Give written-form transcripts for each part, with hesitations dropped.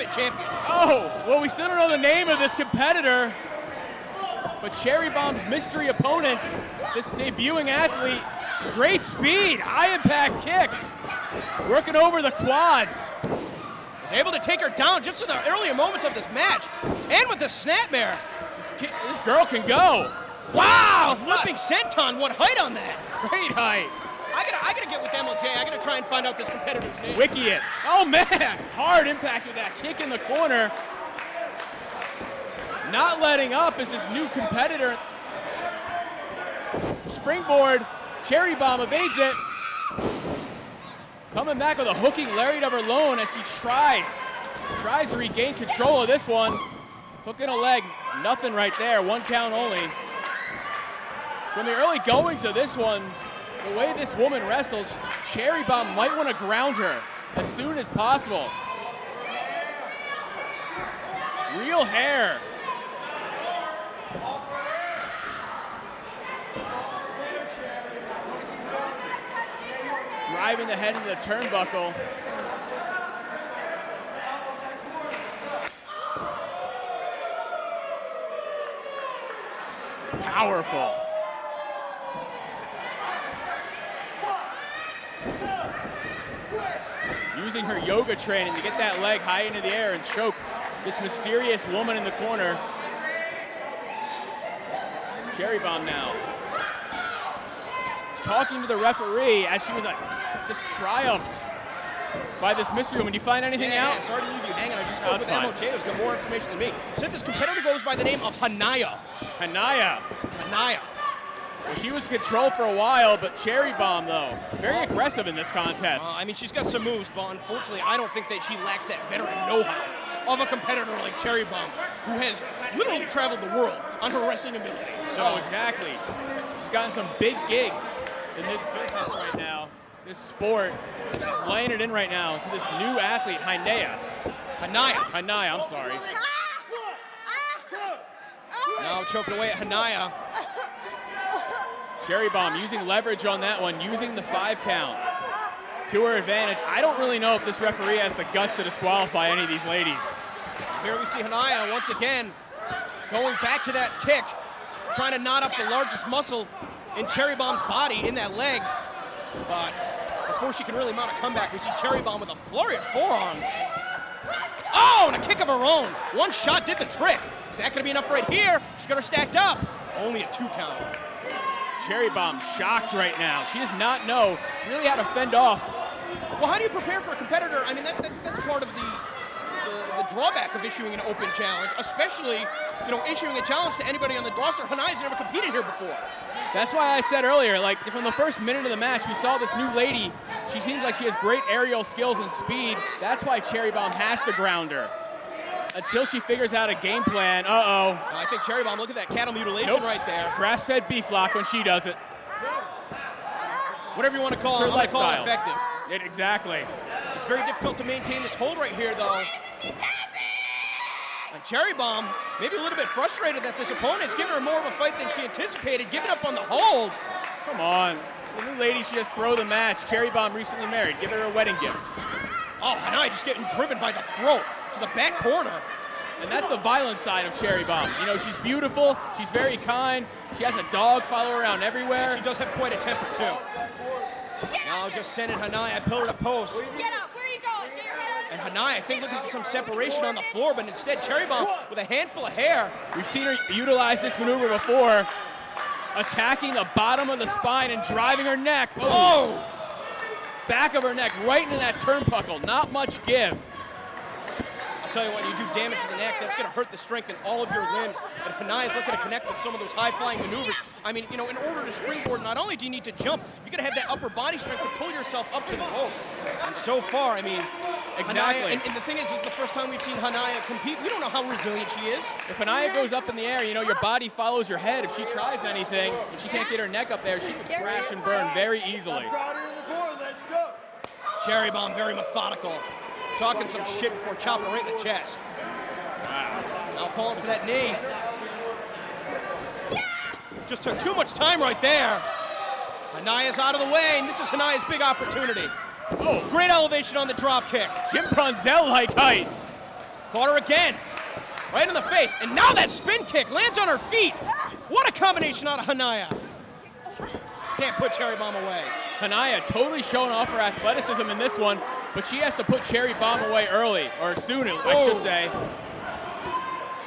Intercontinental Champion. Oh, well, we still don't know the name of this competitor, but Cherry Bomb's mystery opponent, this debuting athlete, great speed, high impact kicks, working over the quads. Was able to take her down just in the earlier moments of this match, and with the snapmare. This girl can go. Wow, flipping senton, what height on that? Great height. I gotta get with MLJ. I gotta try and find out this competitor's name. Wiki it. Oh man, hard impact with that kick in the corner. Not letting up is this new competitor. Springboard, Cherry Bomb evades it. Coming back with a hooking lariat of her own as she tries to regain control of this one. Hooking a leg, nothing right there, 1 count only. From the early goings of this one, the way this woman wrestles, Cherry Bomb might want to ground her as soon as possible. Real hair. Driving the head into the turnbuckle. Powerful. Using her yoga training to get that leg high into the air and choke this mysterious woman in the corner. Cherry Bomb now. Talking to the referee as she was just triumphed by this mystery woman. Did you find anything out? Yeah, sorry to leave you hanging. I just spoke with MLJ, who's got more information than me. Said this competitor goes by the name of Hanaya. Hanaya. Well, she was in control for a while, but Cherry Bomb, though, very aggressive in this contest. I mean, she's got some moves, but unfortunately, I don't think that she lacks that veteran know-how of a competitor like Cherry Bomb, who has literally traveled the world on her wrestling ability. So exactly. She's gotten some big gigs in this business right now, this sport. She's laying it in right now to this new athlete, Hanaya, I'm sorry. Now choking away at Hanaya. Cherry Bomb using leverage on that one, using the 5 count to her advantage. I don't really know if this referee has the guts to disqualify any of these ladies. Here we see Hanaya once again going back to that kick, trying to knot up the largest muscle in Cherry Bomb's body in that leg. But before she can really mount a comeback, we see Cherry Bomb with a flurry of forearms. Oh, and a kick of her own. One shot did the trick. Is that gonna be enough right here? She's got her stacked up. Only a 2 count. Cherry Bomb shocked right now. She does not know really how to fend off. Well, how do you prepare for a competitor? I mean, that's part of the drawback of issuing an open challenge, especially, issuing a challenge to anybody on the roster. Hanaya's never competed here before. That's why I said earlier, like, from the first minute of the match, we saw this new lady. She seems like she has great aerial skills and speed. That's why Cherry Bomb has to ground her. Until she figures out a game plan. Uh-oh. I think Cherry Bomb, look at that cattle mutilation right there. Grass-fed beef lock when she does it. Whatever you want to call it, I'm going to call it effective. Exactly. It's very difficult to maintain this hold right here, though. And Cherry Bomb, maybe a little bit frustrated that this opponent's giving her more of a fight than she anticipated, giving up on the hold. Come on. The new lady, she just throw the match. Cherry Bomb recently married. Give her a wedding gift. Oh, Hanaya just getting driven by the throat to the back corner. And that's the violent side of Cherry Bomb. She's beautiful. She's very kind. She has a dog follow her around everywhere. And she does have quite a temper, too. Now just sending Hanaya pillar to post. Get up. Where are you going? Get your head out of And Hanaya, I think, looking for some separation on the floor, but instead Cherry Bomb with a handful of hair. We've seen her utilize this maneuver before, attacking the bottom of the spine and driving her neck. Oh! Back of her neck, right into that turnbuckle. Not much give. I'll tell you what, you do damage to the neck, that's going to hurt the strength in all of your limbs. And if Hanaya's looking to connect with some of those high-flying maneuvers, I mean, in order to springboard, not only do you need to jump, you got to have that upper body strength to pull yourself up to the rope. And so far, I mean, exactly. Hanaya, and the thing is, this is the first time we've seen Hanaya compete. We don't know how resilient she is. If Hanaya goes up in the air, your body follows your head. If she tries anything and she can't get her neck up there, she can crash and burn very easily. Cherry Bomb very methodical. Talking some shit before chopping her right in the chest. Wow. Now calling for that knee. Just took too much time right there. Hanaya's out of the way, and this is Hanaya's big opportunity. Oh, great elevation on the drop kick. Jim Brunzell-like height. Caught her again. Right in the face. And now that spin kick lands on her feet. What a combination out of Hanaya. Can't put Cherry Bomb away. Hanaya totally showing off her athleticism in this one, but she has to put Cherry Bomb away early, or soon, I should say.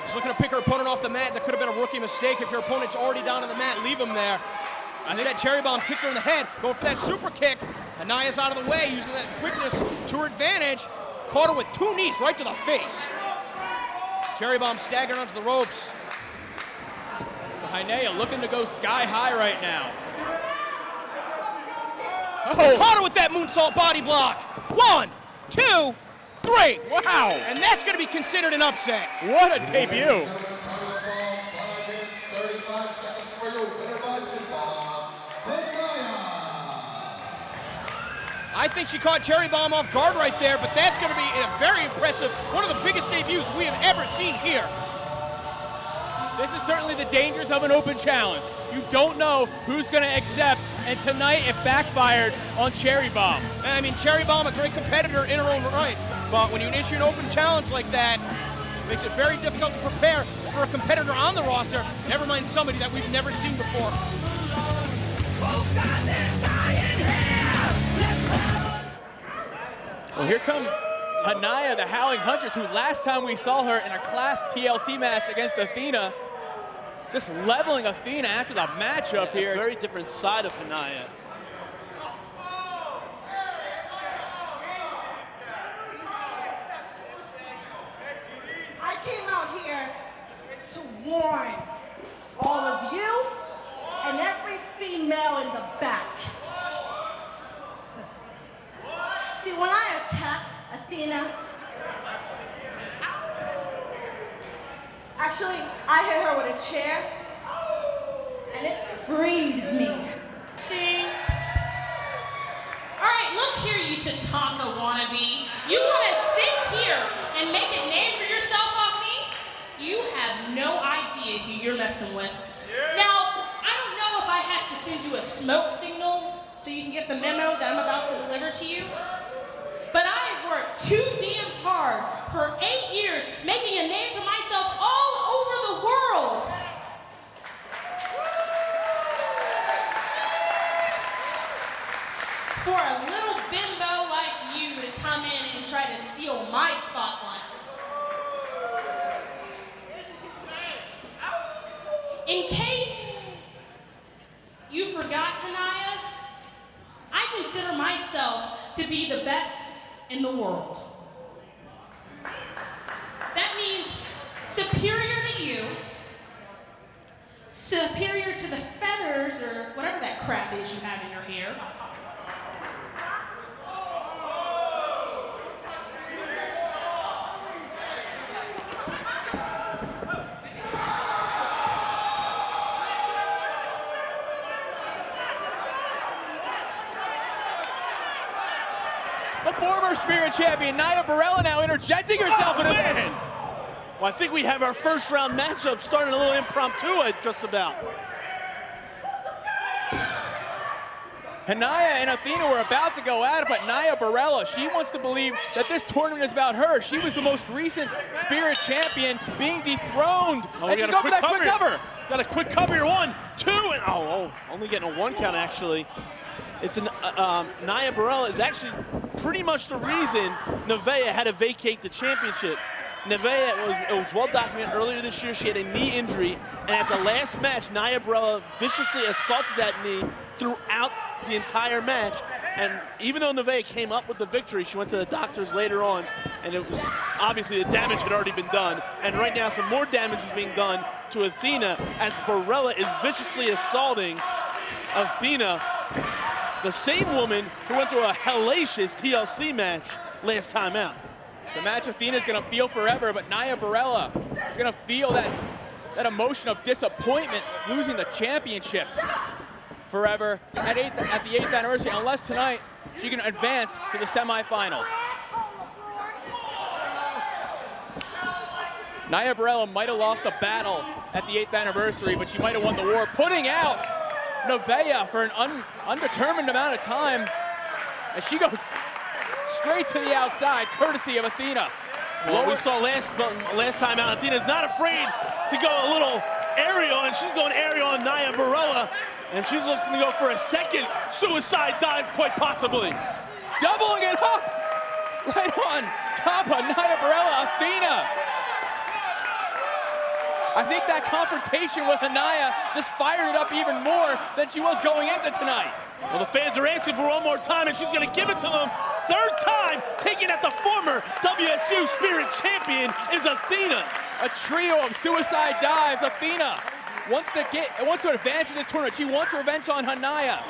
She's looking to pick her opponent off the mat. That could have been a rookie mistake. If your opponent's already down on the mat, leave him there. Instead, Cherry Bomb kicked her in the head, going for that super kick. Hanaya's out of the way, using that quickness to her advantage. Caught her with 2 knees right to the face. Cherry Bomb staggered onto the ropes. Hanaya looking to go sky high right now. Oh. Caught her with that moonsault body block. 1, 2, 3. Wow. And that's going to be considered an upset. What a debut. I think she caught Cherry Bomb off guard right there, but that's going to be a very impressive, one of the biggest debuts we have ever seen here. This is certainly the dangers of an open challenge. You don't know who's going to accept, and tonight it backfired on Cherry Bomb. I mean, Cherry Bomb, a great competitor in her own right, but when you issue an open challenge like that, it makes it very difficult to prepare for a competitor on the roster, never mind somebody that we've never seen before. Well, here comes Hanaya, the Howling Huntress, who last time we saw her in a class TLC match against Athena, just leveling Athena after the matchup here. A very different side of Hanaya. I came out here to warn all of you and every female in the back. See, when I attacked Athena, actually, I hit her with a chair, and it freed me. See? All right, look here, you Tatanka wannabe. You want to sit here and make a name for yourself off me? You have no idea who you're messing with. Now, I don't know if I have to send you a smoke signal so you can get the memo that I'm about to deliver to you. But I have worked too damn hard for 8 years making a name for myself all over the world. For a little bimbo like you to come in and try to steal my spotlight. In case you forgot, Hanaya, I consider myself to be the best in the world. That means superior to you, superior to the feathers or whatever that crap is you have in your hair. The former Spirit Champion, Nia Barela, now interjecting herself into this. Well, I think we have our first round matchup starting a little impromptu just about. Hanaya and Athena were about to go at it, but Nia Barela, she wants to believe that this tournament is about her. She was the most recent Spirit Champion being dethroned. Oh, and she's going for that quick cover. Got a quick cover here, 1, 2, and only getting a 1 count actually. It's Nia Barela is actually pretty much the reason Nevaeh had to vacate the championship. Nevaeh, it was well documented earlier this year, she had a knee injury, and at the last match, Nia Barela viciously assaulted that knee throughout the entire match. And even though Nevaeh came up with the victory, she went to the doctors later on, and it was obviously the damage had already been done. And right now, some more damage is being done to Athena as Barela is viciously assaulting Athena, the same woman who went through a hellacious TLC match last time out. It's a match Athena's gonna feel forever, but Nia Barela is gonna feel that emotion of disappointment, losing the championship forever at the 8th anniversary, unless tonight she can advance to the semifinals. Nia Barela might have lost the battle at the 8th anniversary, but she might have won the war, putting out Nevaeh for an undetermined amount of time as she goes straight to the outside, courtesy of Athena. Well, we saw last time out, Athena's not afraid to go a little aerial, and she's going aerial on Nia Barela, and she's looking to go for a second suicide dive, quite possibly. Doubling it up right on top of Nia Barela. Athena. I think that confrontation with Hanaya just fired it up even more than she was going into tonight. Well, the fans are asking for one more time, and she's going to give it to them. Third time, taking at the former WSU Spirit Champion is Athena. A trio of suicide dives. Athena wants to advance in this tournament. She wants revenge on Hanaya.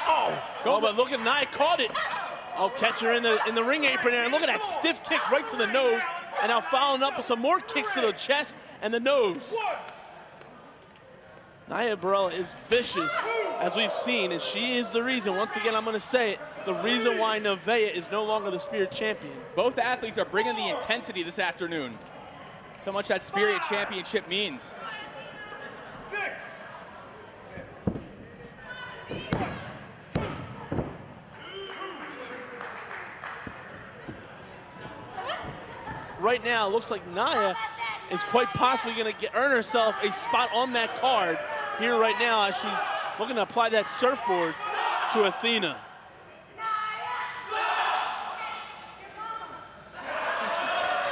Oh, but look at Nia caught it. Oh, catch her in the ring apron there, and look at that stiff kick right to the nose, and now following up with some more kicks to the chest and the nose. Nia Barela is vicious, as we've seen, and she is the reason, once again, I'm going to say it, the reason why Nevaeh is no longer the Spirit Champion. Both athletes are bringing the intensity this afternoon. So much that Spirit Championship means. 6. Right now, it looks like Nia is quite possibly going to earn herself a spot on that card here right now as she's looking to apply that surfboard to Athena.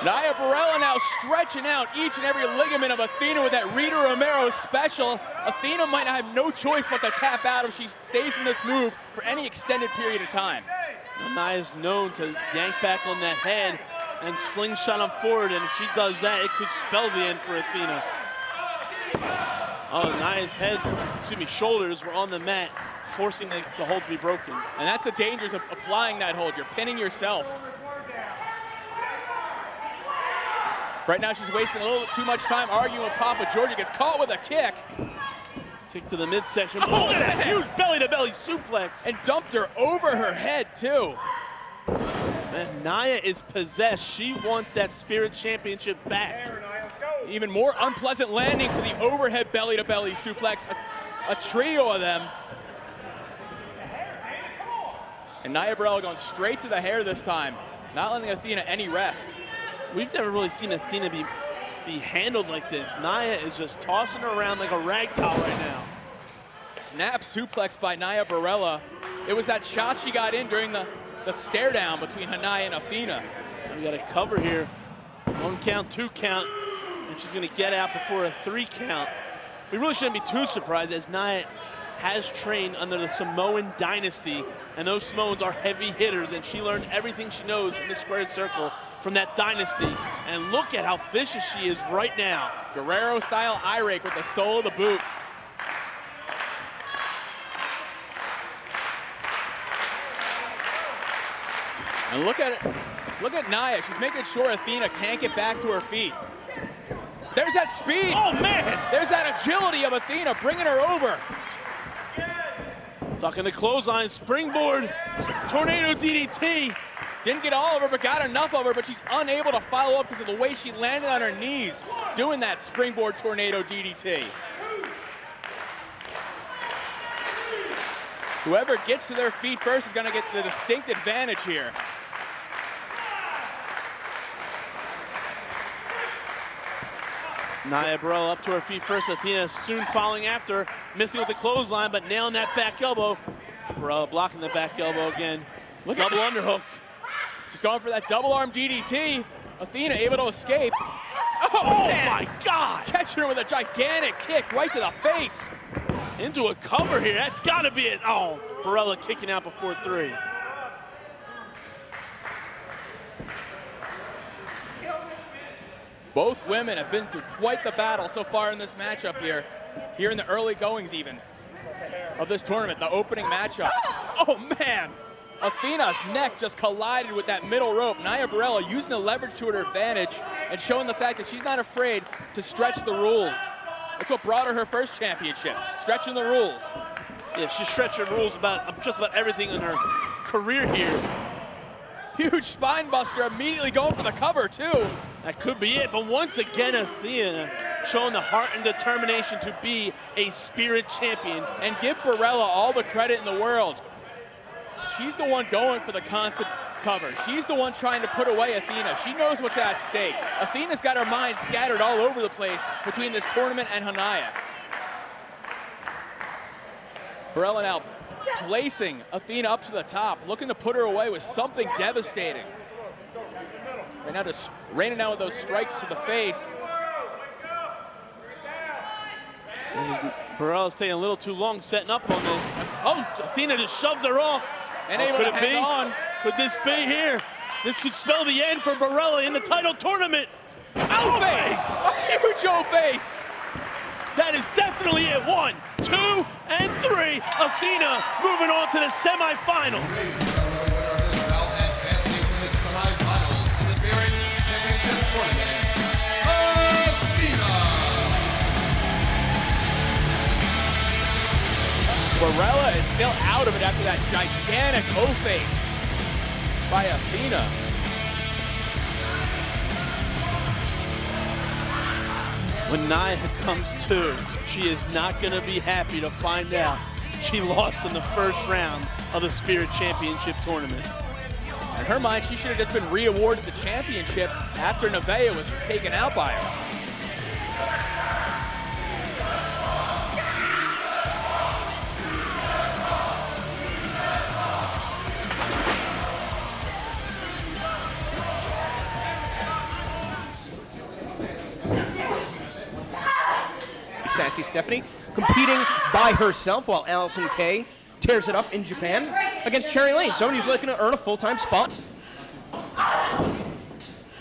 Nia Barela now stretching out each and every ligament of Athena with that Rita Romero special. Athena might have no choice but to tap out if she stays in this move for any extended period of time. Now, Nia's known to yank back on that head and slingshot him forward, and if she does that, it could spell the end for Athena. Oh, Nia's shoulders were on the mat, forcing the hold to be broken. And that's the dangers of applying that hold. You're pinning yourself. Right now, she's wasting a little too much time arguing with Papa Georgia. Gets caught with a kick. Kick to the midsection. Oh, look at that huge belly-to-belly suplex. And dumped her over her head, too. Man, Nia is possessed. She wants that Spirit Championship back. Even more unpleasant landing for the overhead belly-to-belly suplex. A trio of them. And Nia Barela going straight to the hair this time. Not letting Athena any rest. We've never really seen Athena be handled like this. Nia is just tossing her around like a rag doll right now. Snap suplex by Nia Barela. It was that shot she got in during the stare down between Hanaya and Athena. We got a cover here. 1 count, 2 count, and she's gonna get out before a 3 count. We really shouldn't be too surprised, as Nia has trained under the Samoan dynasty, and those Samoans are heavy hitters, and she learned everything she knows in the squared circle from that dynasty. And look at how vicious she is right now. Guerrero style eye rake with the sole of the boot. And look at Nia. She's making sure Athena can't get back to her feet. There's that speed. Oh, man. There's that agility of Athena bringing her over. Ducking the clothesline, springboard, tornado DDT. Didn't get all of her, but got enough of her, but she's unable to follow up because of the way she landed on her knees doing that springboard tornado DDT. Whoever gets to their feet first is going to get the distinct advantage here. Nia Barela up to her feet first. Athena soon following after, missing with the clothesline, but nailing that back elbow. Barela blocking the back elbow again. Double underhook. She's going for that double arm DDT. Athena able to escape. Oh my God! Catching her with a gigantic kick right to the face. Into a cover here. That's got to be it. Oh, Barela kicking out before 3. Both women have been through quite the battle so far in this matchup here in the early goings even of this tournament, the opening matchup. Oh man, Athena's neck just collided with that middle rope. Nia Barela using the leverage to her advantage and showing the fact that she's not afraid to stretch the rules. That's what brought her first championship, stretching the rules. Yeah, she's stretching rules about just about everything in her career here. Huge spine buster, immediately going for the cover too. That could be it, but once again, Athena showing the heart and determination to be a Spirit Champion. And give Barela all the credit in the world. She's the one going for the constant cover. She's the one trying to put away Athena. She knows what's at stake. Athena's got her mind scattered all over the place between this tournament and Hanaya. Barela now placing Athena up to the top, looking to put her away with something devastating. Right now just raining down with those strikes to the face. Barela's taking a little too long setting up on this. Oh, Athena just shoves her off. And able to hang on. Could this be here? This could spell the end for Barela in the title tournament. O-face! A huge O-face! That is definitely it. 1, 2, and 3. Athena moving on to the semifinals. Barela is still out of it after that gigantic O-face by Athena. When Nia comes to, she is not going to be happy to find out she lost in the first round of the Spirit Championship tournament. In her mind, she should have just been re-awarded the championship after Nevaeh was taken out by her. Sassy Stephanie competing by herself while Allison Kay tears it up in Japan against Cherry Layne, someone who's looking to earn a full-time spot.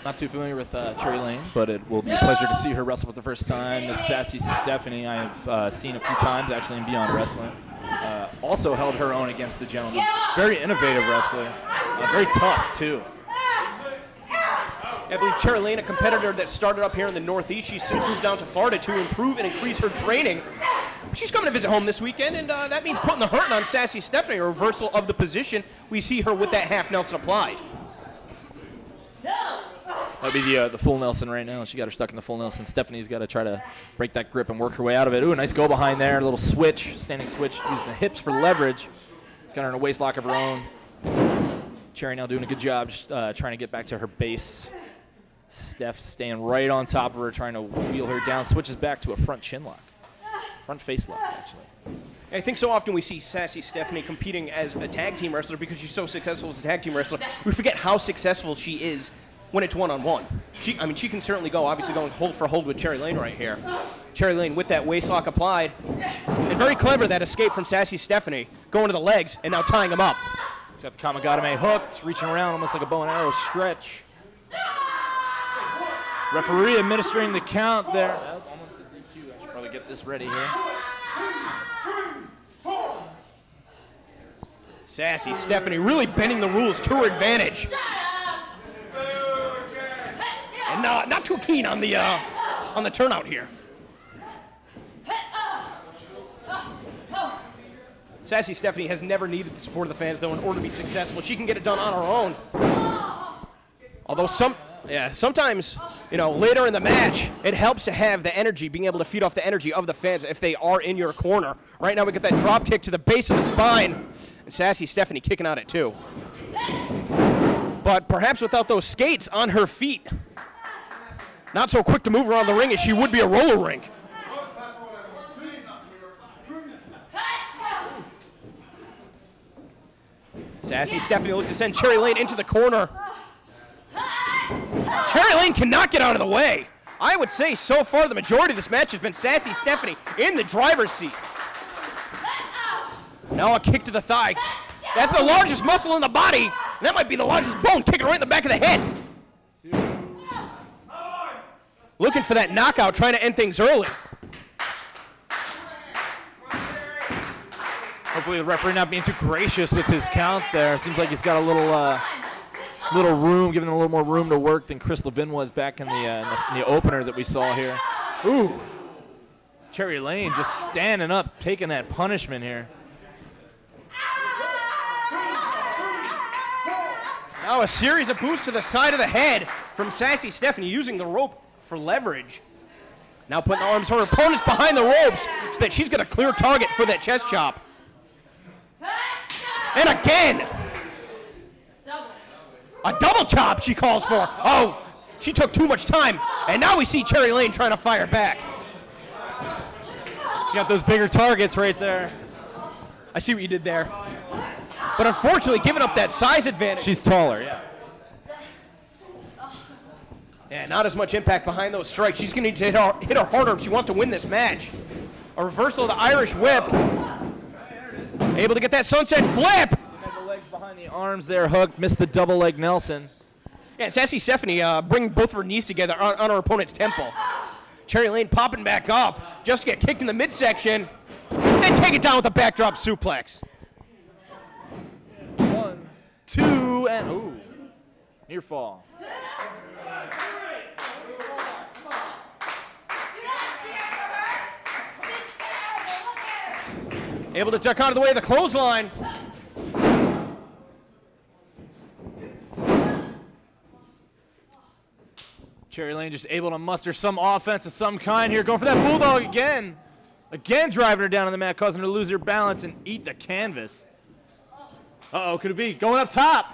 Not too familiar with Cherry Layne, but it will be a pleasure to see her wrestle for the first time. This Sassy Stephanie I have seen a few times actually in Beyond Wrestling. Also held her own against the gentleman. Very innovative wrestler. Very tough too. I believe Cherry Layne, a competitor that started up here in the Northeast, she's since moved down to Florida to improve and increase her training. She's coming to visit home this weekend, and that means putting the hurting on Sassy Stephanie, a reversal of the position. We see her with that half Nelson applied. That'd be the full Nelson right now. She got her stuck in the full Nelson. Stephanie's got to try to break that grip and work her way out of it. Ooh, nice go behind there. A little switch, standing switch, using the hips for leverage. She's got her in a waist lock of her own. Cherry now doing a good job just trying to get back to her base. Steph staying right on top of her, trying to wheel her down. Switches back to a front chin lock. Front face lock, actually. I think so often we see Sassy Stephanie competing as a tag team wrestler because she's so successful as a tag team wrestler. We forget how successful she is when it's one-on-one. She can certainly go, obviously going hold for hold with Cherry Layne right here. Cherry Layne with that waist lock applied. And very clever, that escape from Sassy Stephanie, going to the legs and now tying him up. He's got the Kamigatame hooked, reaching around almost like a bow and arrow stretch. Referee administering the count there. Oh, almost a DQ. I should probably get this ready here. Sassy Stephanie really bending the rules to her advantage. And not too keen on the turnout here. Sassy Stephanie has never needed the support of the fans, though, in order to be successful. She can get it done on her own. Although sometimes, later in the match, it helps to have the energy, being able to feed off the energy of the fans if they are in your corner. Right now we get that drop kick to the base of the spine. And Sassy Stephanie kicking out it too. But perhaps without those skates on her feet, not so quick to move around the ring as she would be a roller rink. Sassy Stephanie looking to send Cherry Layne into the corner. Cherry Layne cannot get out of the way. I would say so far the majority of this match has been Sassy Stephanie in the driver's seat. Now a kick to the thigh. That's the largest muscle in the body. And that might be the largest bone, kicking right in the back of the head. Looking for that knockout, trying to end things early. Hopefully the referee not being too gracious with his count there. Seems like he's got a little room, giving him a little more room to work than Chris Levin was back in the opener that we saw here. Ooh, Cherry Layne just standing up, taking that punishment here. Now a series of boosts to the side of the head from Sassy Stephanie, using the rope for leverage. Now putting the arms of her opponents behind the ropes so that she's got a clear target for that chest chop. And again! A double chop she calls for. Oh, she took too much time. And now we see Cherry Layne trying to fire back. She got those bigger targets right there. I see what you did there. But unfortunately, giving up that size advantage. She's taller, yeah. Yeah, not as much impact behind those strikes. She's going to need to hit her harder if she wants to win this match. A reversal of the Irish whip. Able to get that sunset flip. The legs behind the arms there, hooked. Missed the double leg Nelson. Yeah, Sassy Stephanie bringing both of her knees together on her opponent's temple. Cherry Layne popping back up. Just get kicked in the midsection. Then take it down with a backdrop suplex. 1, 2, and ooh. Near fall. Able to duck out of the way of the clothesline. Cherry Layne just able to muster some offense of some kind here. Going for that bulldog again. Again driving her down on the mat, causing her to lose her balance and eat the canvas. Uh-oh, could it be? Going up top.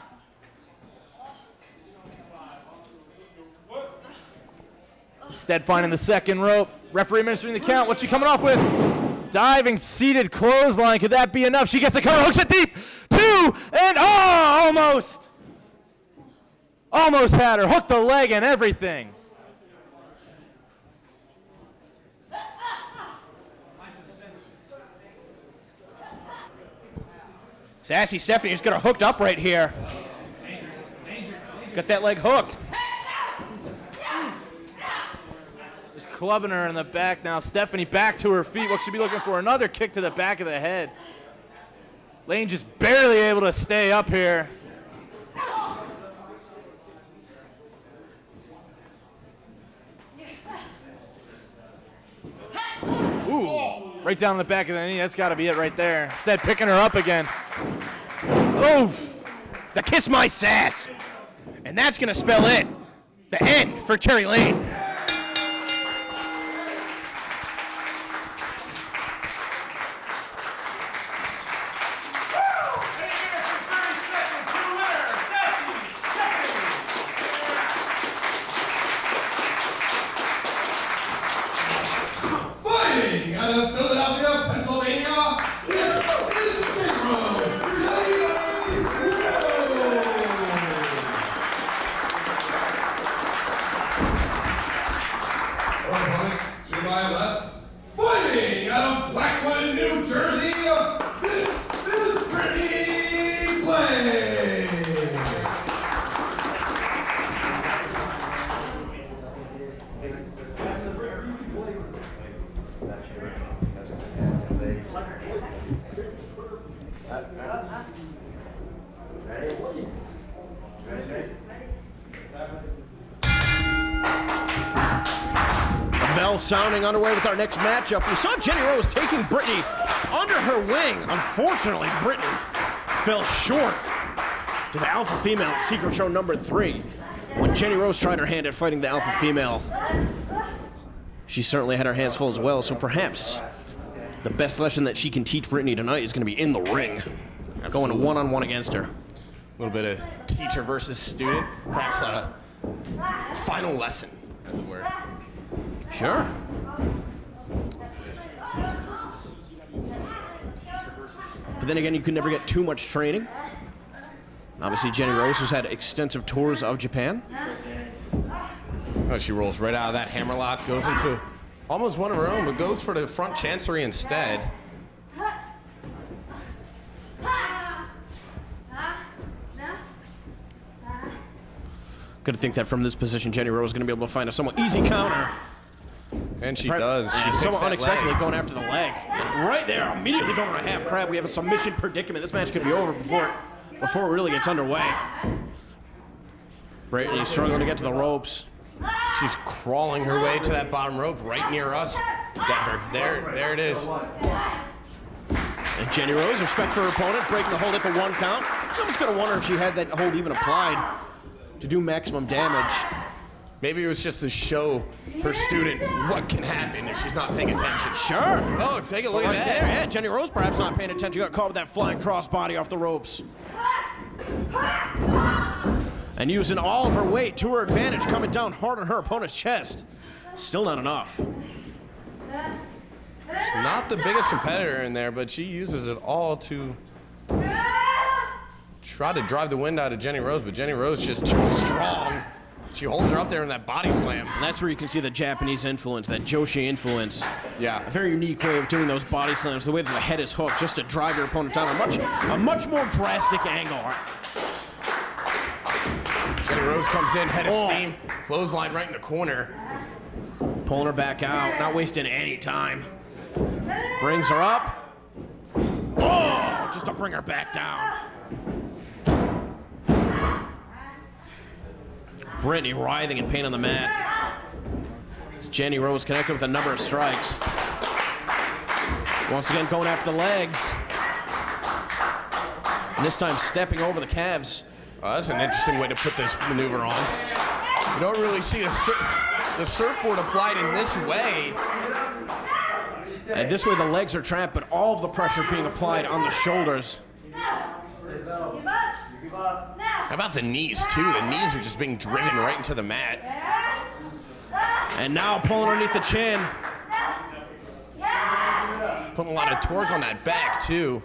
Instead finding the second rope. Referee administering the count. What's she coming off with? Diving, seated clothesline. Could that be enough? She gets the cover, hooks it deep. 2, and oh, almost. Almost had her. Hooked the leg and everything. Sassy Stephanie just got her hooked up right here. Got that leg hooked. Just clubbing her in the back now. Stephanie back to her feet. What should be looking for? Another kick to the back of the head. Layne just barely able to stay up here. Ooh, right down the back of the knee. That's got to be it right there. Instead, picking her up again. Oh, the kiss my sass. And that's going to spell it. The end for Cherry Layne. Out of Philadelphia, Pennsylvania, this is to my left, fighting out of Blackwood, New Jersey, this is Britney Blade. Bell sounding underway with our next matchup. We saw Jenny Rose taking Britney under her wing. Unfortunately, Britney fell short to the alpha female at Secret Show number 3. When Jenny Rose tried her hand at fighting the alpha female, she certainly had her hands full as well. So perhaps the best lesson that she can teach Britney tonight is going to be in the ring. Absolutely. Going one-on-one against her. A little bit of teacher versus student, perhaps a final lesson, as it were. Sure. But then again, you can never get too much training. Obviously, Jenny Rose has had extensive tours of Japan. Oh, she rolls right out of that hammerlock, goes into almost one of her own, but goes for the front chancery instead. Good to think that from this position, Jenny Rose is going to be able to find a somewhat easy counter. And she does. She Yeah, picks somewhat that unexpectedly leg. going after the leg. And right there, immediately going on a half crab. We have a submission predicament. This match could be over before it really gets underway. Britney struggling to get to the ropes. She's crawling her way to that bottom rope right near us. Denver. There it is. And Jenny Rose, respect for her opponent, breaking the hold at the 1 count. I was going to wonder if she had that hold even applied to do maximum damage. Maybe it was just to show her student what can happen if she's not paying attention. Sure. Oh, take a look Right at that. there, yeah. Jenny Rose perhaps not paying attention. Got caught with that flying crossbody off the ropes. And using all of her weight to her advantage, coming down hard on her opponent's chest. Still not enough. She's not the biggest competitor in there, but she uses it all to try to drive the wind out of Jenny Rose, but Jenny Rose just too strong. She holds her up there in that body slam. And that's where you can see the Japanese influence, that Joshi influence. Yeah. A very unique way of doing those body slams, the way that the head is hooked, just to drive your opponent down a much more drastic angle. Jenny Rose comes in, head of steam, clothesline right in the corner. Pulling her back out, not wasting any time. Brings her up. Oh, just to bring her back down. Britney writhing in pain on the mat. As Jenny Rose connected with a number of strikes. Once again going after the legs. And this time stepping over the calves. Oh, that's an interesting way to put this maneuver on. You don't really see the surfboard applied in this way. And this way the legs are trapped, but all of the pressure being applied on the shoulders. How about the knees, too? The knees are just being driven right into the mat. And now pulling underneath the chin. Putting a lot of torque on that back, too.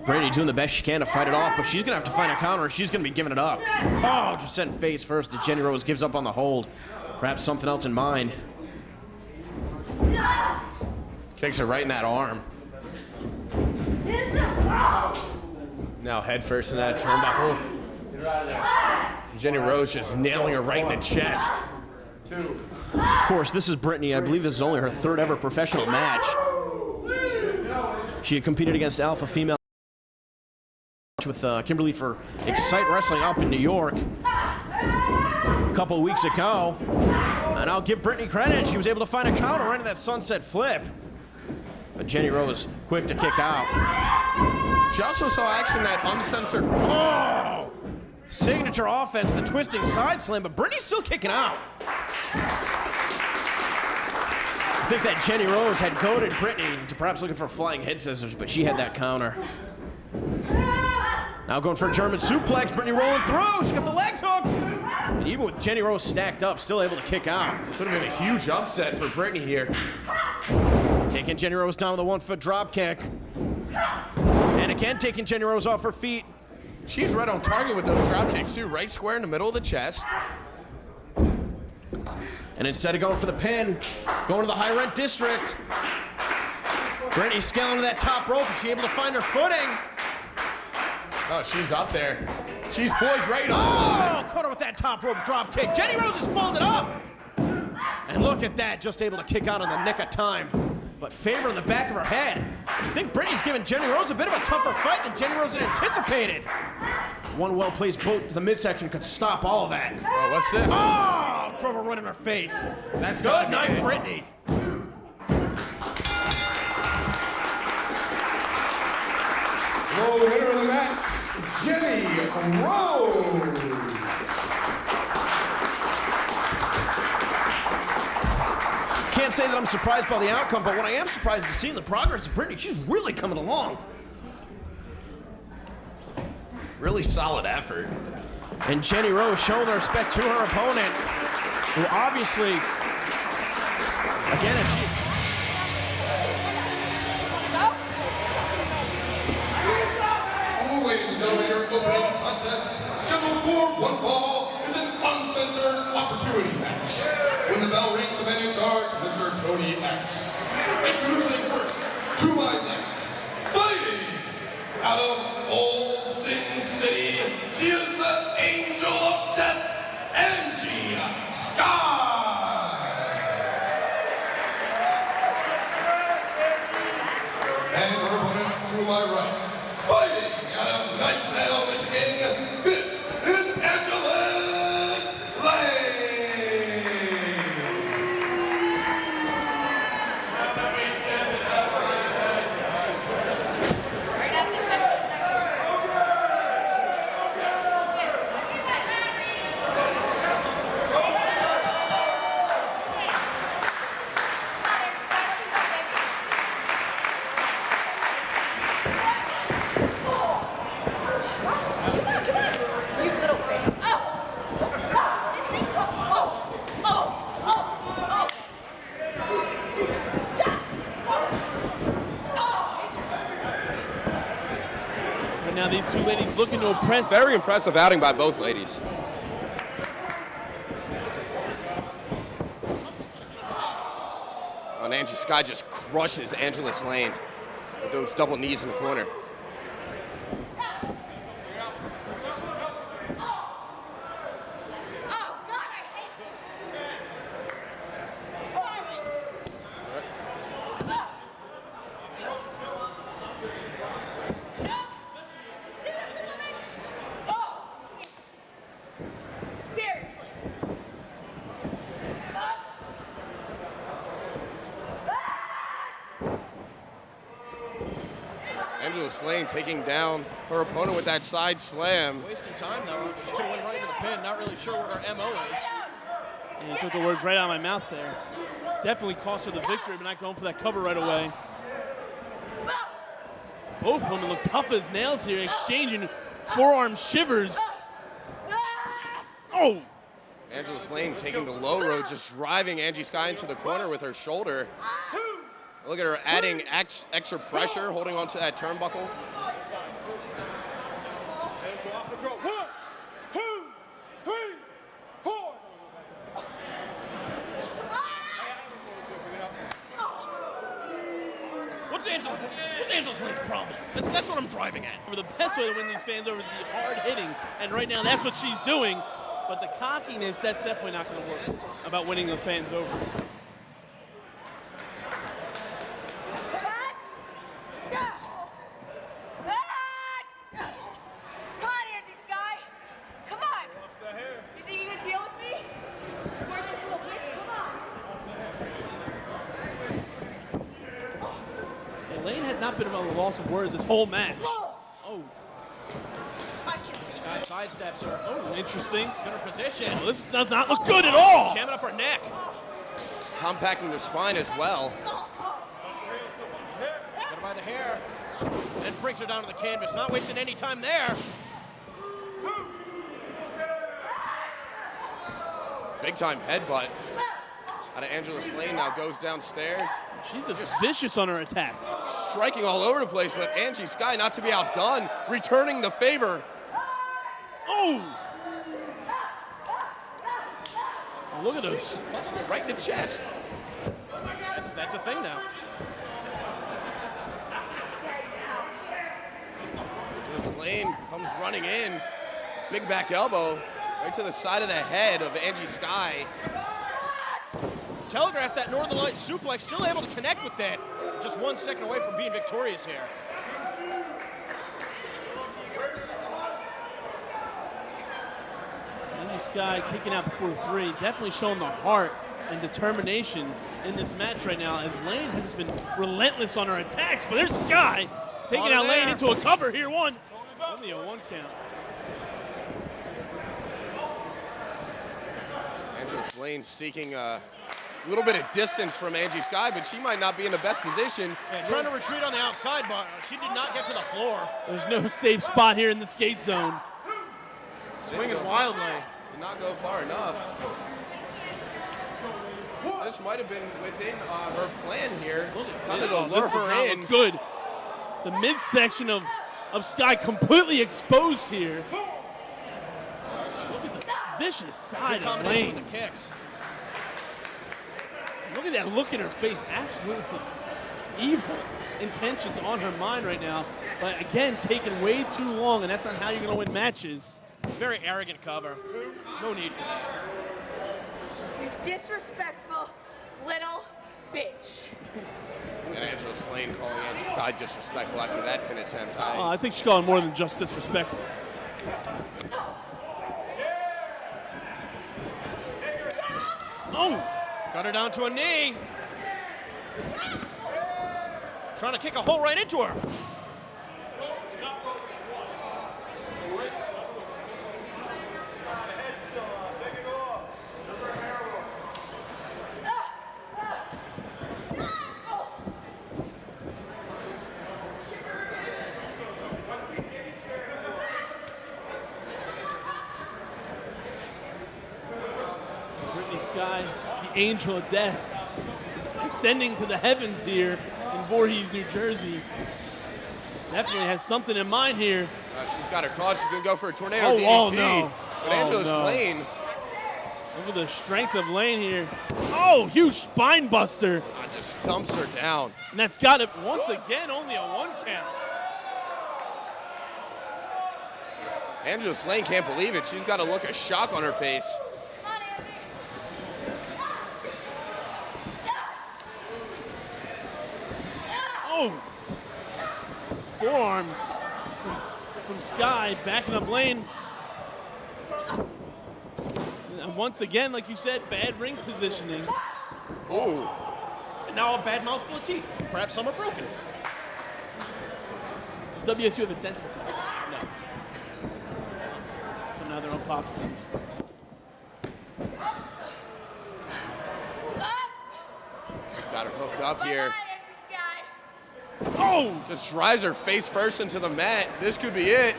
Britney doing the best she can to fight it off, but she's going to have to find a counter. She's going to be giving it up. Oh, just sent face first as Jenny Rose gives up on the hold. Perhaps something else in mind. Kicks her right in that arm. Now head first in that turnbuckle. Jenny Rose just nailing her right in the chest. Of course, this is Britney. I believe this is only her third ever professional match. She had competed against alpha female with Kimberly for Excite Wrestling up in New York a couple of weeks ago. And I'll give Britney credit. She was able to find a counter right into that sunset flip. But Jenny Rose quick to kick out. She also saw action that uncensored. Oh! Signature offense, the twisting side slam, but Britney's still kicking out. I think that Jenny Rose had goaded Britney to perhaps looking for flying head scissors, but she had that counter. Now going for a German suplex, Britney rolling through. She got the legs hooked. And even with Jenny Rose stacked up, still able to kick out. Could have been a huge upset for Britney here. Taking Jenny Rose down with a 1-foot drop kick. And again, taking Jenny Rose off her feet. She's right on target with those drop kicks too, right square in the middle of the chest. And instead of going for the pin, going to the high rent district. Britney scaling to that top rope. Is she able to find her footing? Oh, she's up there. She's poised right on. Oh, caught her with that top rope drop kick. Jenny Rose is folded up. And look at that, just able to kick out on the nick of time. But favor in the back of her head. I think Britney's giving Jenny Rose a bit of a tougher fight than Jenny Rose had anticipated. One well-placed boot to the midsection could stop all of that. Oh, what's this? Oh, drove her right in her face. That's good night, Britney. The winner of the match, Jenny Rose. Can't say that I'm surprised by the outcome, but what I am surprised is seeing the progress of Britney. She's really coming along. Really solid effort. And Jenny Rose showing her respect to her opponent, who obviously, again, if she's... Ladies and gentlemen, your opening contest, scheduled for one fall, is an uncensored opportunity match. When the bell rings, the man in charge, Mr. Tony X. Introducing first, to my left, fighting out of Old Sin City, she is the Angel of Death, Angie, Skye. And her opponent to my right, fighting out of Knightdale, Michigan, this is Angelus, Layne. Right now, these two ladies looking to impress. Very impressive outing by both ladies. And Angie Skye just crushes Angelus Layne with those double knees in the corner. Angelus Layne taking down her opponent with that side slam. Wasting time, though. She could have went right into the pin. Not really sure what her MO is. And you took the words right out of my mouth there. Definitely cost her the victory, but not going for that cover right away. Both women look tough as nails here, exchanging forearm shivers. Oh! Angelus Layne taking the low road, just driving Angie Skye into the corner with her shoulder. Look at her adding extra pressure, holding onto that turnbuckle. One, two, three, four. What's Angelus Layne's problem? That's what I'm driving at. The best way to win these fans over is to be hard hitting, and right now that's what she's doing. But the cockiness, that's definitely not going to work about winning the fans over. Bit of a loss of words this whole match. Oh. Skye sidesteps her. Oh, interesting. She's got her position. Oh, this does not look good at all. Jamming up her neck. Compacting the spine as well. Got her by the hair. And brings her down to the canvas. Not wasting any time there. Big time headbutt. Out of Angelus Layne now goes downstairs. She's just vicious on her attacks. Striking all over the place, but Angie Skye not to be outdone, returning the favor. Oh! Look at those. Right in the chest. That's a thing now. Angelus Layne comes running in. Big back elbow right to the side of the head of Angie Skye. Telegraphed that Northern Light suplex, still able to connect with that. Just 1 second away from being victorious here. Angie Skye kicking out before 3, definitely showing the heart and determination in this match right now, as Layne has just been relentless on her attacks. But there's Skye taking out Layne into a cover here. Only a 1 count. Angelus Layne seeking a little bit of distance from Angie Skye, but she might not be in the best position. Yeah, trying to retreat on the outside, but she did not get to the floor. There's no safe spot here in the skate zone. Swinging wildly. Did not go far enough. This might have been within her plan here. Kind of to lure her in. Good. The midsection of Skye completely exposed here. Look at the vicious side of Layne. With the kicks. Look at that look in her face. Absolutely evil intentions on her mind right now. But again, taking way too long, and that's not how you're going to win matches. Very arrogant cover. No need for that. You disrespectful little bitch. And Angelus Layne calling Angie Skye disrespectful after that pin attempt. I think she's calling more than just disrespectful. Oh! Got her down to a knee. Trying to kick a hole right into her. Britney Skye, the angel of death, ascending to the heavens here in Voorhees, New Jersey. Definitely has something in mind here. She's got her cause. She's going to go for a tornado Oh, DDT. oh, no. But Oh, Angelus no. Layne. Look at the strength of Layne here. Oh, huge spine buster. Just dumps her down. And that's got it once again, only a 1 count. Angelus Layne can't believe it. She's got a look of shock on her face. Oh! Forearms from Skye, backing up Layne. And once again, like you said, bad ring positioning. Ooh. And now a bad mouthful of teeth. Perhaps some are broken. Does WSU have a dental clinic? No. So now they're on pockets. She's got her hooked up here. Oh! Just drives her face first into the mat. This could be it.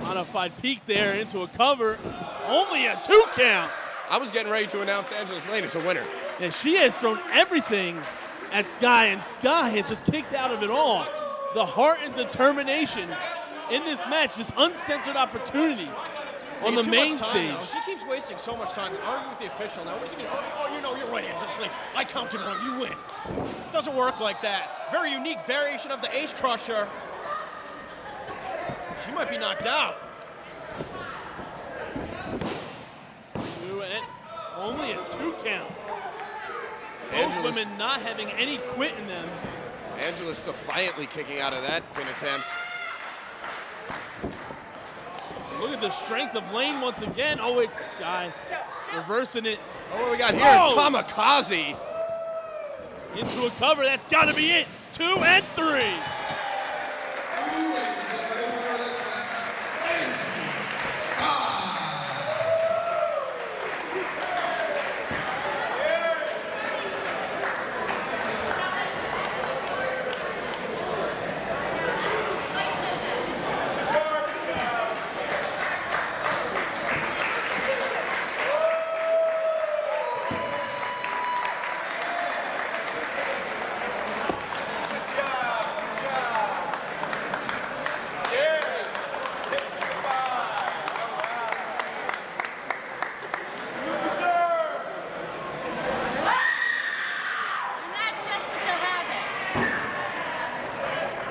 Modified peek there into a cover. Only a 2 count. I was getting ready to announce Angelus Layne is a winner. And she has thrown everything at Skye, and Skye has just kicked out of it all. The heart and determination in this match, this uncensored opportunity on the Too main much time stage. now. She keeps wasting so much time arguing with the official. Now, what is he going to do? Oh, you know, you're right, Angelus Layne. I counted wrong. You win. Doesn't work like that. Very unique variation of the Ace Crusher. She might be knocked out. Only a 2 count. Both women not having any quit in them. Angelus defiantly kicking out of that pin attempt. Look at the strength of Layne once again. Oh, wait, Skye reversing it. Oh, what we got here? Oh! Kamikaze. Into a cover. That's got to be it. 2 and 3.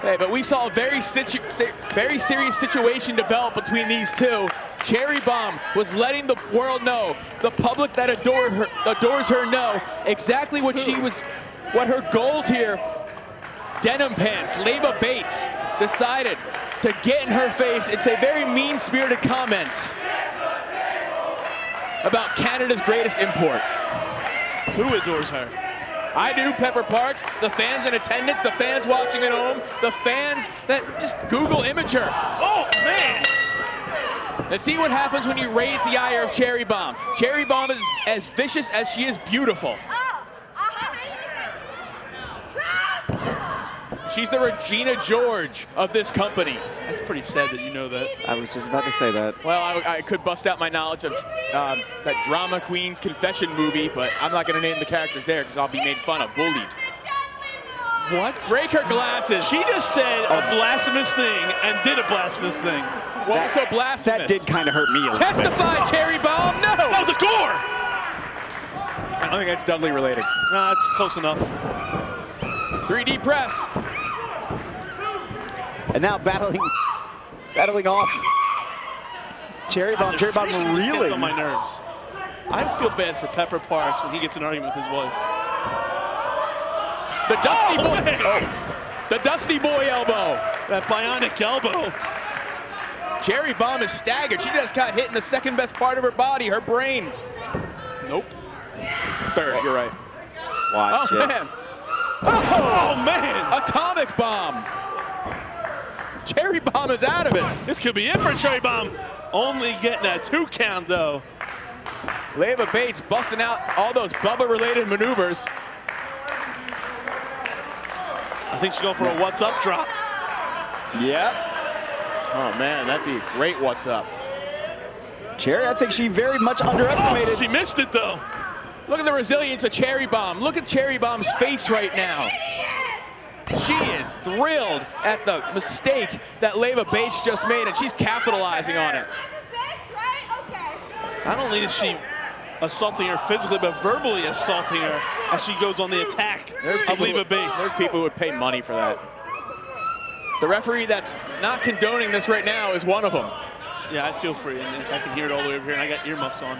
Hey, but we saw a very serious situation develop between these two. Cherry Bomb was letting the world know, the public that adores her know exactly what what her goals here. Denim pants. Leva Bates decided to get in her face and say very mean-spirited comments about Canada's greatest import. Who adores her? I do, Pepper Parks, the fans in attendance, the fans watching at home, the fans that just Google image her. Oh, man! Let's see what happens when you raise the ire of Cherry Bomb. Cherry Bomb is as vicious as she is beautiful. She's the Regina George of this company. That's pretty sad that you know that. I was just about to say that. Well, I could bust out my knowledge of that Drama Queen's Confession movie, but I'm not going to name the characters there because I'll be made fun of, bullied. What? Break her glasses. She just said a blasphemous thing and did a blasphemous thing. What was so blasphemous? That did kind of hurt me a little bit. Testify, Cherry Bomb. No! That was a gore! I don't think that's Dudley related. Nah, it's close enough. 3D press. And now battling off. Cherry Bomb Gets reeling. on my nerves. I feel bad for Pepper Parks when he gets an argument with his wife. The Dusty Boy. Oh. The Dusty Boy elbow. That bionic elbow. Cherry Bomb is staggered. She just got hit in the second best part of her body, her brain. Nope. Third, you're right. Watch Oh, it. man. Oh, man. Atomic Bomb. Cherry Bomb is out of it. This could be it for Cherry Bomb. Only getting a 2 count, though. Leva Bates busting out all those Bubba-related maneuvers. I think she's going for a what's up drop. Yep. Oh, man, that'd be a great what's up. Cherry, I think she very much underestimated. Oh, she missed it, though. Look at the resilience of Cherry Bomb. Look at Cherry Bomb's face right now. She is thrilled at the mistake that Leva Bates just made, and she's capitalizing on it. Not only is she assaulting her physically, but verbally assaulting her as she goes on the attack of Leva Bates. There's people who would pay money for that. The referee that's not condoning this right now is one of them. Yeah, I feel for you, and I can hear it all the way over here, and I got earmuffs on.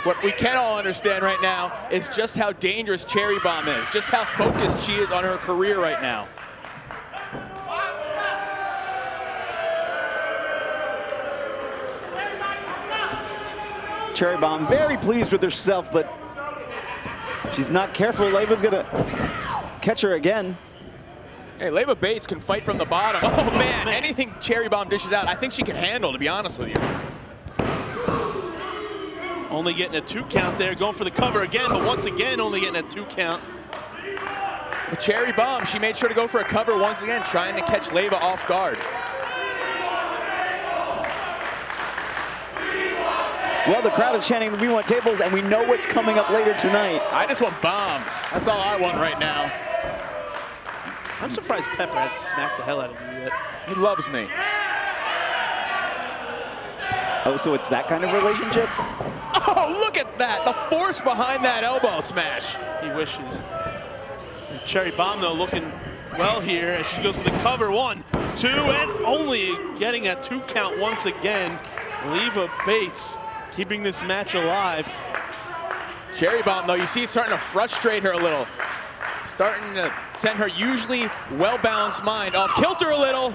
What we can all understand right now is just how dangerous Cherry Bomb is, just how focused she is on her career right now. Cherry Bomb very pleased with herself, but she's not careful. Leva's gonna catch her again. Hey, Leva Bates can fight from the bottom. Oh man, anything Cherry Bomb dishes out, I think she can handle, to be honest with you. Only getting a 2 count there, going for the cover again, but once again, only getting a 2 count. With Cherry Bomb, she made sure to go for a cover once again, trying to catch Leva off guard. Well, the crowd is chanting, "We want tables," and we know what's coming up later tonight. I just want bombs. That's all I want right now. I'm surprised Pepper hasn't smacked the hell out of you yet. He loves me. Oh, so it's that kind of relationship? Oh, look at that. The force behind that elbow smash. He wishes. And Cherry Bomb, though, looking well here as she goes for the cover. 1, 2, and only getting a 2 count once again. Leva Bates keeping this match alive. Cherry Bomb, though, you see it's starting to frustrate her a little. Starting to send her usually well-balanced mind off kilter a little.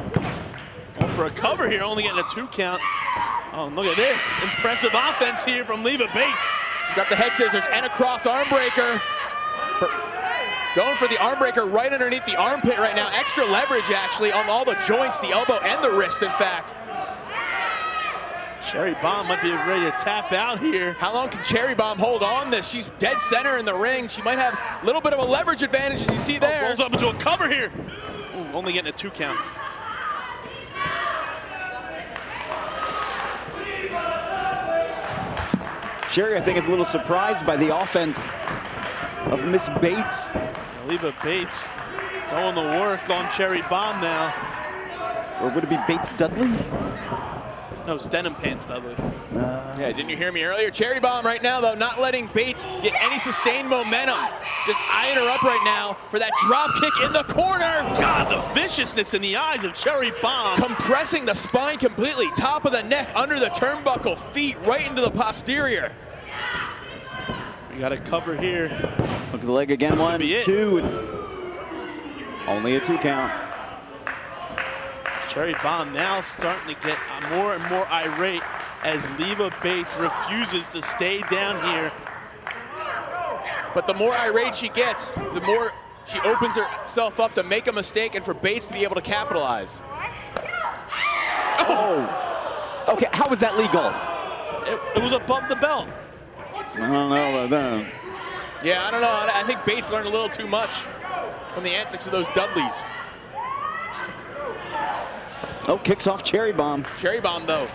Going for a cover here, only getting a 2 count. Oh, look at this. Impressive offense here from Leva Bates. She's got the head scissors and a cross arm breaker. Going for the arm breaker right underneath the armpit right now. Extra leverage, actually, on all the joints, the elbow and the wrist, in fact. Cherry Bomb might be ready to tap out here. How long can Cherry Bomb hold on this? She's dead center in the ring. She might have a little bit of a leverage advantage, as you see there. Rolls up into a cover here. Ooh, only getting a 2 count. Cherry, I think, is a little surprised by the offense of Miss Bates. Leva Bates going to work on Cherry Bomb now. Or would it be Bates Dudley? No, it's Denim Pants Dudley. Yeah, didn't you hear me earlier? Cherry Bomb right now, though, not letting Bates get any sustained momentum. Just eyeing her up right now for that drop kick in the corner. God, the viciousness in the eyes of Cherry Bomb. Compressing the spine completely, top of the neck, under the turnbuckle, feet right into the posterior. We got a cover here. Look at the leg again. That's 1, 2. Only a 2 count. Cherry Bomb now starting to get more and more irate as Leva Bates refuses to stay down here. But the more irate she gets, the more she opens herself up to make a mistake and for Bates to be able to capitalize. Oh. Okay, how was that legal? It was above the belt. I don't know about that. Yeah, I don't know. I think Bates learned a little too much from the antics of those Dudleys. Oh, kicks off Cherry Bomb. Cherry Bomb, though,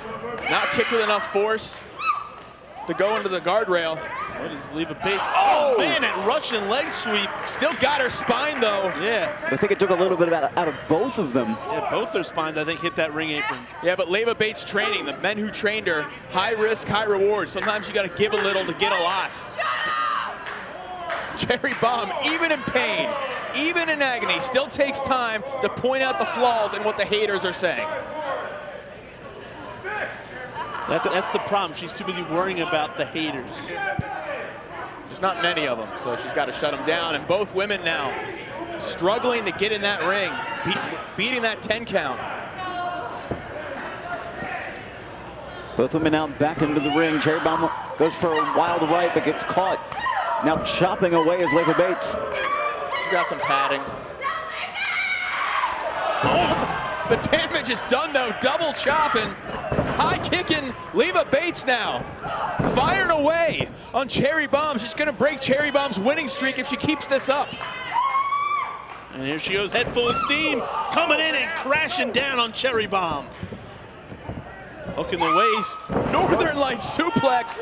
not kicked with enough force to go into the guardrail. What is Leva Bates? Oh, man, that Russian leg sweep. Still got her spine, though. Yeah. I think it took a little bit out of both of them. Yeah, both their spines, I think, hit that ring apron. Yeah, but Leva Bates training, the men who trained her, high risk, high reward. Sometimes you got to give a little to get a lot. Cherry Bomb, even in pain, even in agony, still takes time to point out the flaws in what the haters are saying. That's the problem. She's too busy worrying about the haters. There's not many of them, so she's got to shut them down. And both women now struggling to get in that ring, beating that 10 count. Both women now back into the ring. Cherry Bomb goes for a wild right, but gets caught. Now chopping away is Leva Bates. She's got some padding. Oh, the damage is done, though. Double chopping. High kicking Leva Bates now. firing away on Cherry Bomb. She's gonna break Cherry Bomb's winning streak if she keeps this up. And here she goes, head full of steam, coming in and crashing down on Cherry Bomb. Hook in the waist. Northern Light suplex.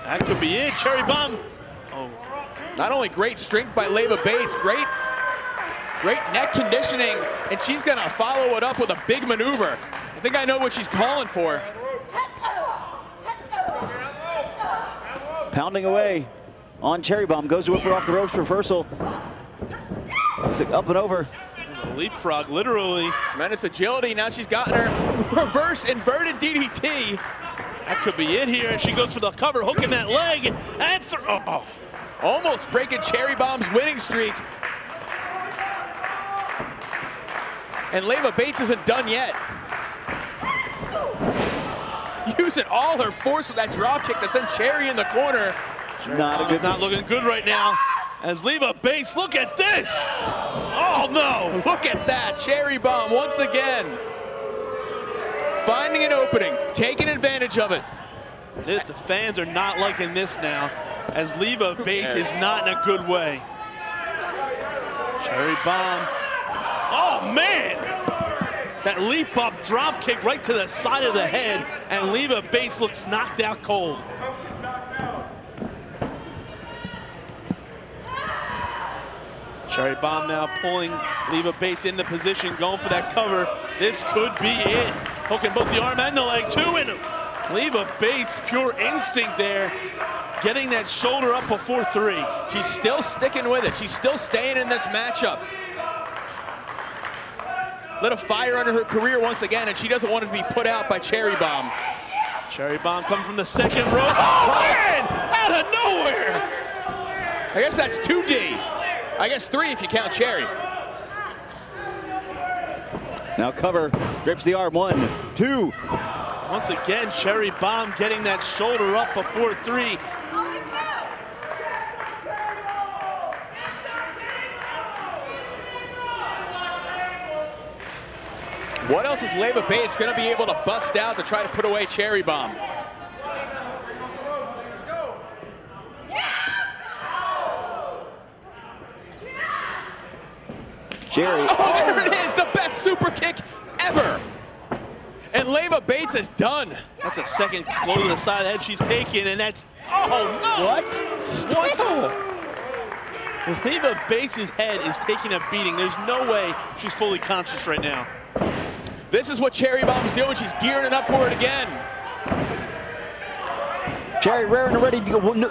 That could be it, Cherry Bomb. Oh, not only great strength by Leva Bates, great neck conditioning, and she's gonna follow it up with a big maneuver. I think I know what she's calling for. Pounding away on Cherry Bomb, goes to whip her off the ropes, reversal. Looks like up and over. there's a leapfrog, literally. Tremendous agility, now she's gotten her reverse inverted DDT. That could be it here, and she goes for the cover, hooking that leg, and oh. Almost breaking Cherry Bomb's winning streak. And Leva Bates isn't done yet. Using all her force with that drop kick to send Cherry in the corner. It's not looking good right now. As Leva Bates, look at this! Oh no! Look at that, Cherry Bomb once again. Finding an opening, taking advantage of it. The fans are not liking this now, as Leva Bates is not in a good way. Cherry Bomb. Oh man! That leap up drop kick right to the side of the head, and Leva Bates looks knocked out cold. Cherry Bomb now pulling Leva Bates into position, going for that cover. This could be it. Hooking both the arm and the leg, too, and Leva Bates, pure instinct there, getting that shoulder up before 3. She's still sticking with it. She's still staying in this matchup. Lit a fire under her career once again, and she doesn't want to be put out by Cherry Bomb. Cherry Bomb coming from the second row. Oh, man! Out of nowhere! I guess that's 2D. I guess 3 if you count Cherry. Now cover, grips the arm, 1, 2. Once again, Cherry Bomb getting that shoulder up before 3. What else is Leva Bates going to be able to bust out to try to put away Cherry Bomb? Cherry. Oh, there it is, the best super kick ever. And Leva Bates is done. That's a second blow to the side of the head she's taking, and that's, oh no! What? Leva Bates' head is taking a beating. There's no way she's fully conscious right now. This is what Cherry Bomb's doing. She's gearing it up for it again. Cherry rearing and ready to go. No.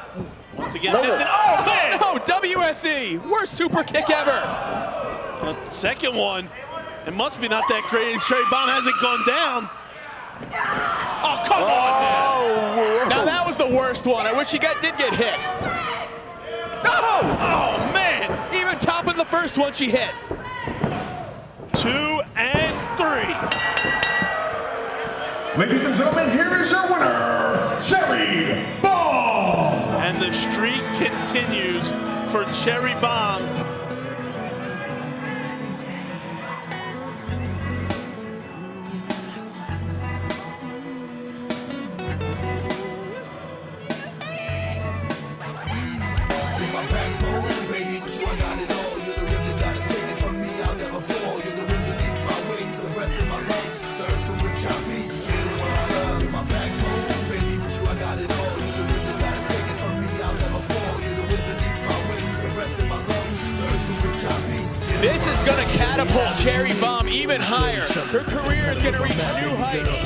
Once again, oh man! Oh, WSE, worst super kick ever. The second one, it must be not that great as Cherry Bomb hasn't gone down. Oh, come on now. Now that was the worst one. I wish she did get hit. Oh, man! Even topping the first one she hit. 2 and 3. Ladies and gentlemen, here is your winner, Cherry Bomb! And the streak continues for Cherry Bomb. This is going to catapult Cherry Bomb even higher. Her career is going to reach new heights.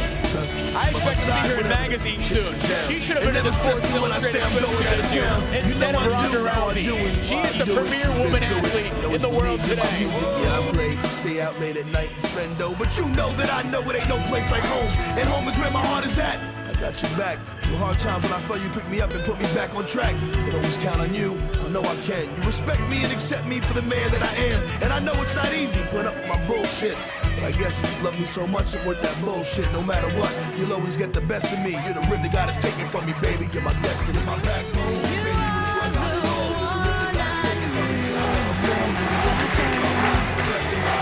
I expect to see her in magazines soon. She should have been in the Sports Illustrated swimsuit interview instead of Ronda Rousey. She is the premier woman athlete in the world today. Yeah, I play, stay out late at night and spend dough, but you know that I know it ain't no place like home, and home is where my heart is at. I got your back. Through hard times when I felt you pick me up and put me back on track. But always count on you. I know I can. You respect me and accept me for the man that I am. And I know it's not easy, put up with my bullshit. But I guess you love me so much and worth that bullshit. No matter what, you'll always get the best of me. You're the rib that God has taken from me, baby. You're my destiny, my backbone. Baby, with you I got it all. You're the rib that God has taken from me. I'll never fall. You're the rib that gave my life. Protecting my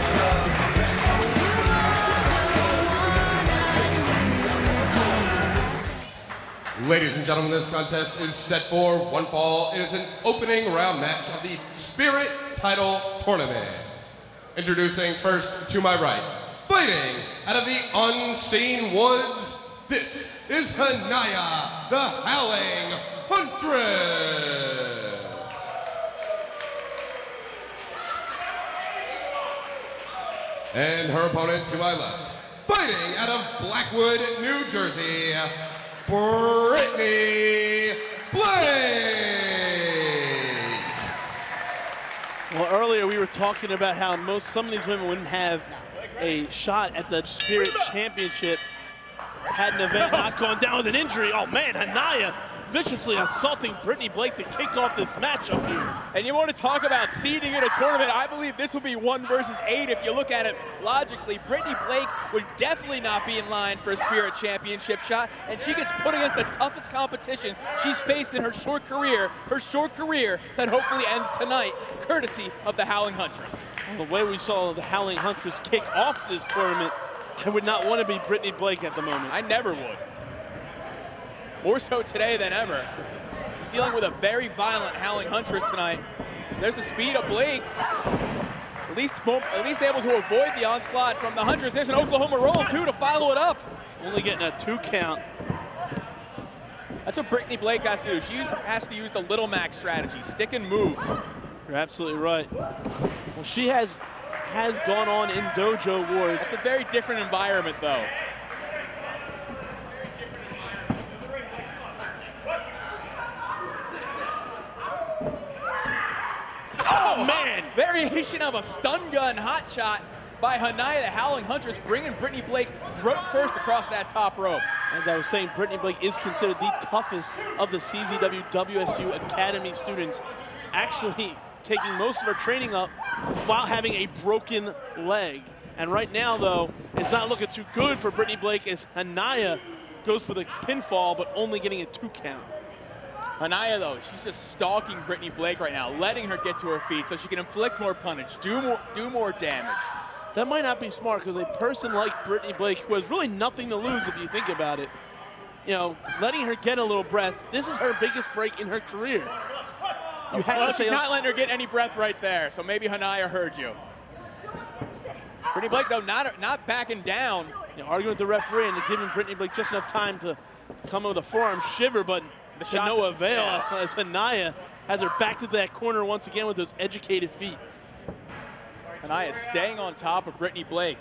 life. Ladies and gentlemen, this contest is set for one fall. It is an opening round match of the Spirit Title Tournament. Introducing first to my right, fighting out of the Unseen Woods, this is Hanaya, the Howling Huntress. And her opponent to my left, fighting out of Blackwood, New Jersey, Britney Blake. Well, earlier we were talking about how some of these women wouldn't have a shot at the Spirit Championship had an event not gone down with an injury. Oh man, Hanaya viciously assaulting Britney Blake to kick off this matchup here. And you want to talk about seeding in a tournament, I believe this will be 1 versus 8 if you look at it logically. Britney Blake would definitely not be in line for a Spirit Championship shot, and she gets put against the toughest competition she's faced in her short career that hopefully ends tonight, courtesy of the Howling Huntress. Well, the way we saw the Howling Huntress kick off this tournament, I would not want to be Britney Blake at the moment. I never would. More so today than ever. She's dealing with a very violent Howling Huntress tonight. There's the speed of Blake. At least able to avoid the onslaught from the Huntress. There's an Oklahoma roll, too, to follow it up. Only getting a 2 count. That's what Britney Blake has to do. She has to use the Little Mac strategy, stick and move. You're absolutely right. Well, she has gone on in Dojo Wars. That's a very different environment, though. Oh, man! Variation of a stun gun hot shot by Hanaya, the Howling Huntress, bringing Britney Blake throat first across that top rope. As I was saying, Britney Blake is considered the toughest of the CZW WSU Academy students, actually taking most of her training up while having a broken leg. And right now, though, it's not looking too good for Britney Blake as Hanaya goes for the pinfall, but only getting a 2 count. Hanaya, though, she's just stalking Britney Blake right now, letting her get to her feet so she can inflict more punished, do more damage. That might not be smart because a person like Britney Blake, who has really nothing to lose if you think about it, you know, letting her get a little breath, this is her biggest break in her career. She's not letting her get any breath right there, so maybe Hanaya heard you. Britney Blake, though, not backing down. You know, arguing with the referee and giving Britney Blake just enough time to come with a forearm shiver, but to no avail as Hanaya has her back to that corner once again with those educated feet. Hanaya staying on top of Britney Blake.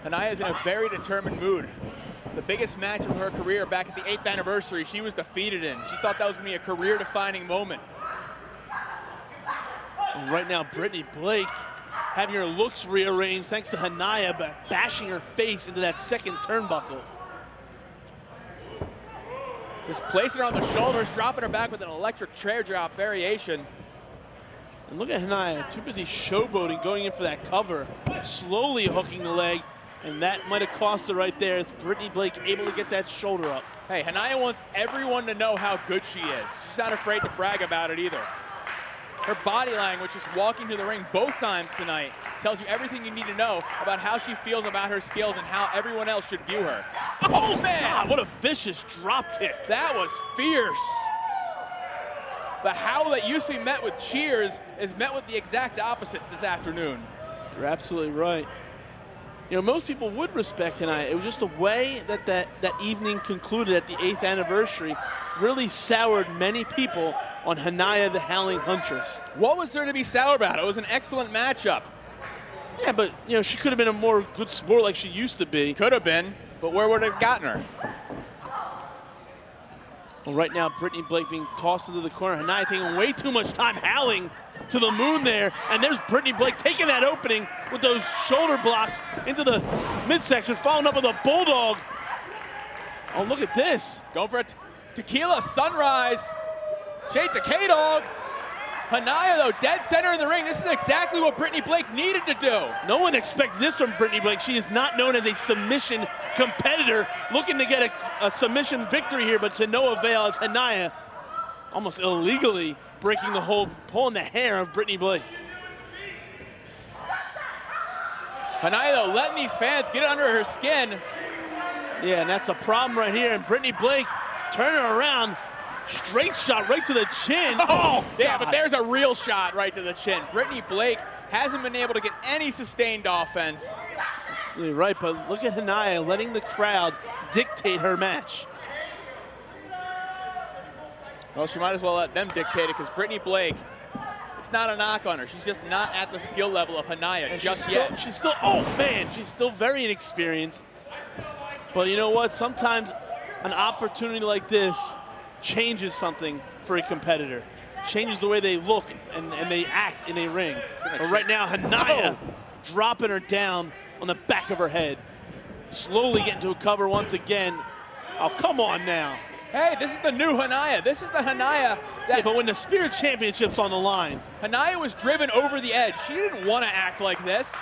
Hanaya is in a very determined mood. The biggest match of her career back at the 8th anniversary, she was defeated in. She thought that was going to be a career-defining moment. And right now, Britney Blake having her looks rearranged thanks to Hanaya bashing her face into that second turnbuckle. Just placing her on the shoulders, dropping her back with an electric chair drop variation. And look at Hanaya, too busy showboating, going in for that cover, slowly hooking the leg, and that might have cost her right there as Britney Blake able to get that shoulder up. Hey, Hanaya wants everyone to know how good she is. She's not afraid to brag about it either. Her body language, just walking to the ring both times tonight, tells you everything you need to know about how she feels about her skills and how everyone else should view her. Oh, man! God, what a vicious drop kick. That was fierce. The howl that used to be met with cheers is met with the exact opposite this afternoon. You're absolutely right. You know, most people would respect Hanaya. It was just the way that evening concluded at the 8th anniversary really soured many people on Hanaya, the Howling Huntress. What was there to be sour about? It was an excellent matchup. Yeah, but, you know, she could have been a more good sport like she used to be. Could have been, but where would it have gotten her? Well, right now, Britney Blake being tossed into the corner. Hanaya taking way too much time howling to the moon there. And there's Britney Blake taking that opening with those shoulder blocks into the midsection, following up with a bulldog. Oh, look at this. Going for a tequila sunrise. Shades of K-Dog. Hanaya, though, dead center in the ring. This is exactly what Britney Blake needed to do. No one expects this from Britney Blake. She is not known as a submission competitor, looking to get a submission victory here, but to no avail as Hanaya almost illegally breaking the hold, pulling the hair of Britney Blake. Hanaya, though, letting these fans get under her skin. Yeah, and that's the problem right here. And Britney Blake Turn her around. Straight shot right to the chin. Oh, yeah, God. but there's a real shot right to the chin. Britney Blake hasn't been able to get any sustained offense. You're right, but look at Hanaya letting the crowd dictate her match. Well, she might as well let them dictate it because Britney Blake, it's not a knock on her. She's just not at the skill level of Hanaya And just yet. She's still, oh man, she's still very inexperienced. But you know what? Sometimes an opportunity like this changes something for a competitor. Changes the way they look and they act in a ring. But right now, Hanaya dropping her down on the back of her head. Slowly getting to a cover once again. Oh, come on now. Hey, this is the new Hanaya. This is the Hanaya that Yeah, but when the Spirit Championship's on the line. Hanaya was driven over the edge. She didn't want to act like this.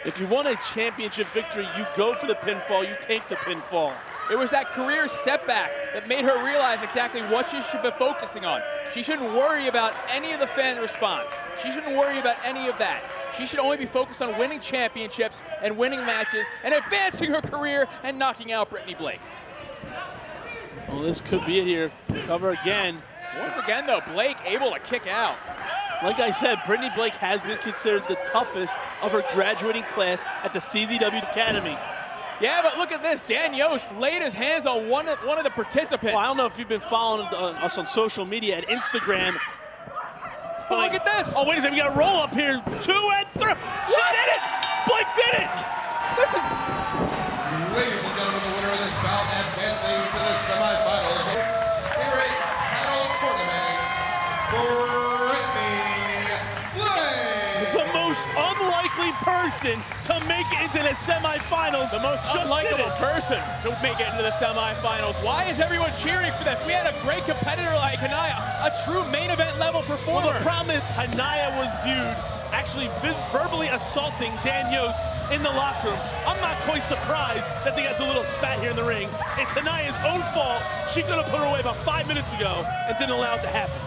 If you want a championship victory, you go for the pinfall, you take the pinfall. It was that career setback that made her realize exactly what she should be focusing on. She shouldn't worry about any of the fan response. She shouldn't worry about any of that. She should only be focused on winning championships and winning matches and advancing her career and knocking out Britney Blake. Well, this could be it here. Cover again. Once again, though, Blake able to kick out. Like I said, Britney Blake has been considered the toughest of her graduating class at the CZW Academy. Yeah, but look at this. Dan Yost laid his hands on one of the participants. Well, I don't know if you've been following us on social media at Instagram. But look at this. Oh, wait a second. We got a roll up here. 2 and 3. She did it. Blake did it. This is... Ladies and gentlemen, the winner of this bout advancing to the semifinals of Spirit Battle Tournament, Britney Blake. The most unlikely person to make it into the semifinals. The most unlikable person to make it into the semifinals. Why is everyone cheering for this? We had a great competitor like Hanaya, a true main event level performer. Well, the problem is Hanaya was viewed actually verbally assaulting Dan Yost in the locker room. I'm not quite surprised that they got the little spat here in the ring. It's Hanaya's own fault. She could have put her away about 5 minutes ago and didn't allow it to happen.